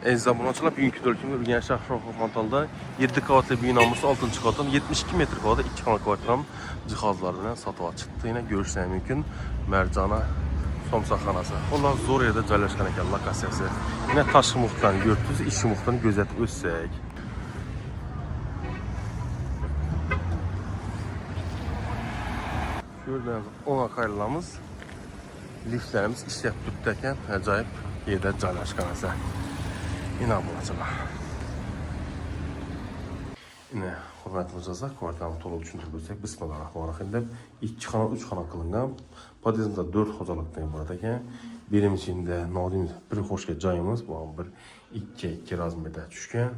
Aziz abunəçilər, bugünkü dörkümdə Ürgəncə şəhər Xantalda 7 qavatlı binamız 6-cı qatdan 72 metr kvadrat 2 xana kvartiram cihazları ilə satışa çıxdı. Yine görüşmək mümkün Mərcana Somsaxanası. Onlar zor yerdə cəlləşkən ekan lokasiyası. Yine taşı muxtarını gördünüz, işi muxtarını gözətib ötsək. Gördüğünüz 10 qaylılarımız, liftlərimiz işləyib tutdəkən acayip yerdə cəlləşkənəsə. Yine abunəçilər. Yine hürmetli cəzaq kvartalını tolu düşündürüb ötsək. Bismillahirrahmanirrahim. 2 xana, 3 xana qılınğan. Podizmdə 4 xocalıqdayım buradakən. Birim içində nadimiz bir xoşqa cayımız. Bu an bir 2 razmerdə düşkən.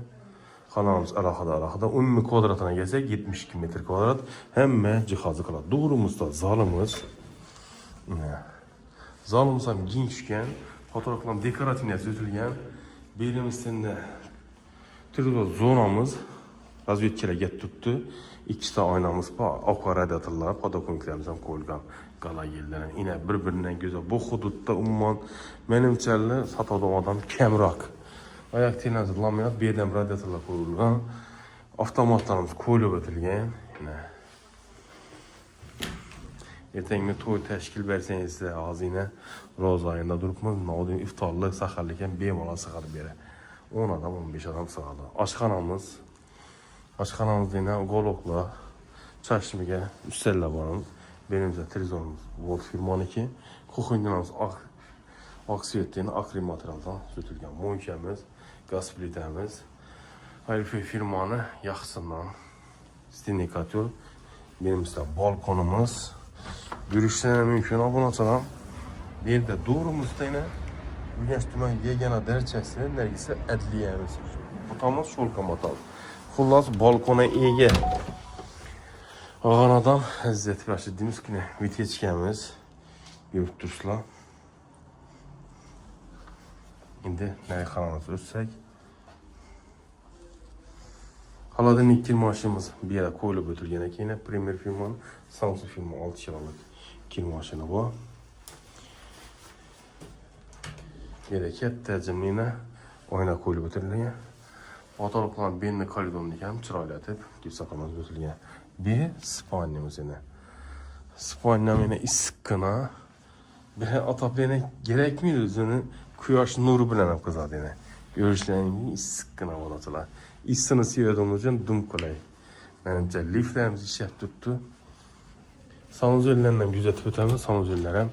Xanamız arxada. Ümumi kvadratına gəlsək 72 metr kvadrat. Həmmə cihazı qala. Doğrumuzda zalımız. Zalımız hem genişkən. Fotoğraflarım dekorativlə süzülgən. Birimizdə televizor zonamız razvedkələ gətirdi. 2 tane aynamız var. Aqua radiatorlar, podokoniklərimizdən qoyulğan qala yerlərlə. Yine bir-birindən gözəl. Bu hududda umman mənimcəli satan adam kəmrak. Ayaq telənizə laminat, birdən radiatorlar qoyulğan. Avtomatlarımız qoyulub ötülgən. Ertəngə toy təşkil versənizsə ağzı ilə roz ayında durubmuz. Nadim iftarlıq, saxarlıkən beymala sığadı beri. 10 adam, 15 adam sığadı. Aşxanamız yine qoloqla, çarşımıqə, üstəllə varımız. Benimizdə televizorumuz Volt firmanı ki. Kuxunyanımız aksiyetliğini akri materialdan sütülgən. Moykəmiz, qaz plitəmiz. Hayrifi firmanı yaxsından stinikatör. Benimizdə balkonumuz. Görüşlərə mümkün abunəçilər. Bir də doğrumuzda yine Ürgənc tümən yegana dərçəsi nərgisə ədliyəmiz. Butamız şolka matal. Xullas balkona ege. Ağanadan əziyyət verşidiyimiz ki, viteçkəmiz yurtduşla. İndi nəyə xanamız ötsək. Haladın ilk maşınımız bir yere koyulub ötürgənə ki, yine Premier firmanın Samsung firma 6 kiralık kil maşını bu. Gereket təcimliyinə oyuna koyulub ötürülüyor. Otalıqların birini koridorunu yıkayım, çıraylatıb, gipsaqamız ötürülüyor. Bir spanyamız yine. Spanyam yine iskına. Bir ataplığına gerekmiyor özünün kuyaş nuru bilənəm qızadı yine. Görüşlərin iskına olatılar. İssini seviyordumuz için dum kolay. Mənimcə liflərimiz işləyib tutdu. Sanuzöllərlə güzel ötəmiz, sanuzöllər həm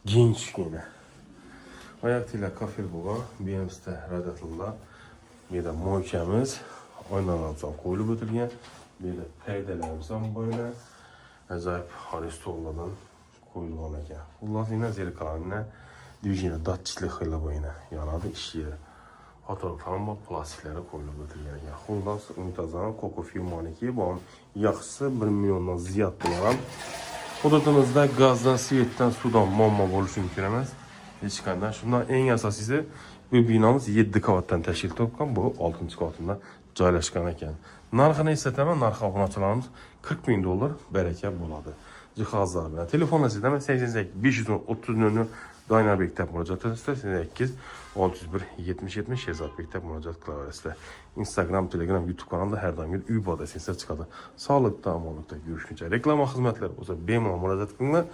genç yine. Ayaqtıyla kafir buğa, birimizdə radiatorlar, bir də moykəmiz, oynanacaq qoyulub ötülgən, bir də pərdələrimizdən böyle, acayip Aristoğlu'dan qoyulğan əkən. Bunlar yine zerkalarına, divijinə, datçikli xeylə bu yine yanadı işləyir. Fotoğrafların bu plastikləri qoyulub ötülgən əkən. Xullas, ümidazan, Koko firmanı ki, bu yaxşısı 1 milyondan ziyad bularan. Hududumuzda gazdan, sivetdən, sudan mamma oluşu mümkün eməz. Heç qandan. Şundan en əsasısı bu binamız 7 qavatdan təşkil topkan, bu 6-cı qavatında caylaşqan ekan. Narxını istətəmə, narx abunəçilərimiz 40 bin dolar bərəkə buladı. Cihazlar bilən. Telefonla sizləmə 88 530 nönü Daynar Bektəb müracaat edəsində 88 601 70 70 Şehzad Bektəb müracaat klavyəsində. Instagram, Telegram, YouTube kanalında hər daim bir üy badəsində çıxadı. Sağlıqda, amanlıqda görüşüncə. Reklama xidmətləri olsa bemal müracaat qılınlar.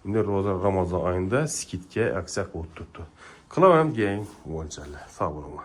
İndi Ramazan ayında skitke aksiya qod tutdu. Qılavəm deyəyim, bu ölçələ. Sağ olun.